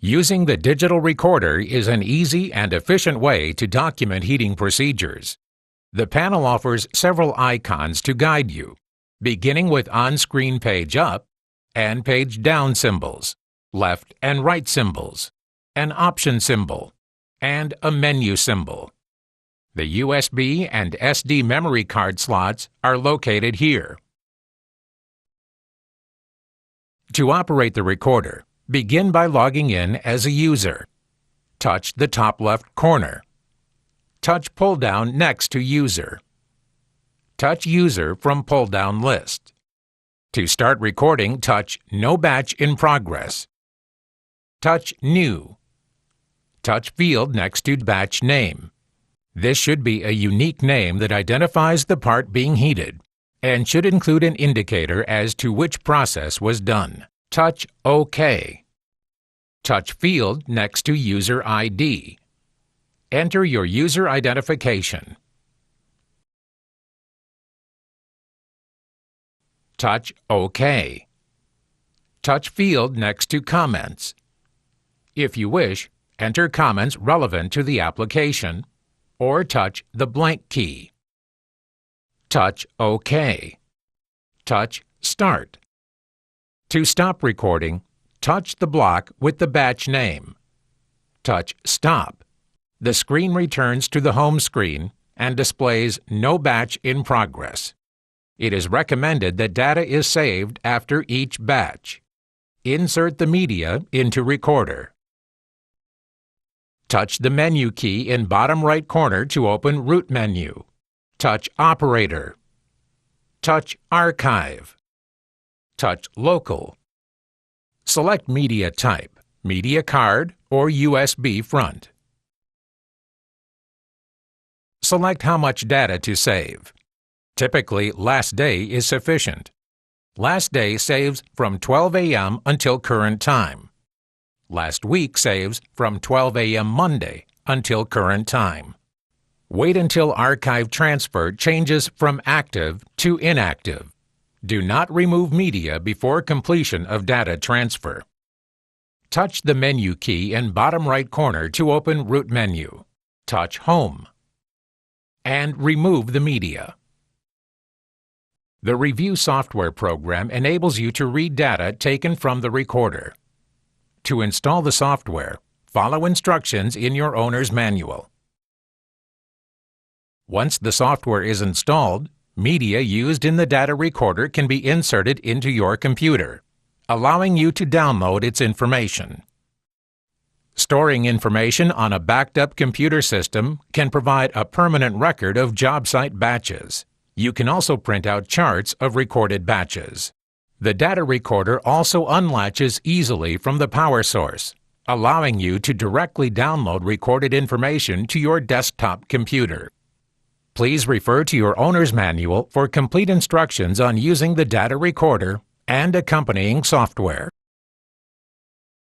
Using the digital recorder is an easy and efficient way to document heating procedures. The panel offers several icons to guide you, beginning with on-screen page up and page down symbols, left and right symbols, an option symbol, and a menu symbol. The USB and SD memory card slots are located here. To operate the recorder, begin by logging in as a user. Touch the top left corner. Touch pull-down next to User. Touch User from pull-down list. To start recording, touch No Batch in Progress. Touch New. Touch Field next to Batch Name. This should be a unique name that identifies the part being heated and should include an indicator as to which process was done. Touch OK. Touch Field next to User ID. Enter your user identification. Touch OK. Touch Field next to Comments. If you wish, enter comments relevant to the application, or touch the blank key. Touch OK. Touch Start. To stop recording, touch the block with the batch name. Touch Stop. The screen returns to the home screen and displays No Batch in Progress. It is recommended that data is saved after each batch. Insert the media into Recorder. Touch the menu key in bottom right corner to open Root menu. Touch Operator. Touch Archive. Touch Local. Select media type, media card or USB front. Select how much data to save. Typically, last day is sufficient. Last day saves from 12 a.m. until current time. Last week saves from 12 a.m. Monday until current time. Wait until archive transfer changes from active to inactive. Do not remove media before completion of data transfer. Touch the menu key in bottom right corner to open Root menu. Touch Home. And remove the media. The Review software program enables you to read data taken from the recorder. To install the software, follow instructions in your owner's manual. Once the software is installed, media used in the data recorder can be inserted into your computer, allowing you to download its information. Storing information on a backed-up computer system can provide a permanent record of job site batches. You can also print out charts of recorded batches. The data recorder also unlatches easily from the power source, allowing you to directly download recorded information to your desktop computer. Please refer to your owner's manual for complete instructions on using the data recorder and accompanying software.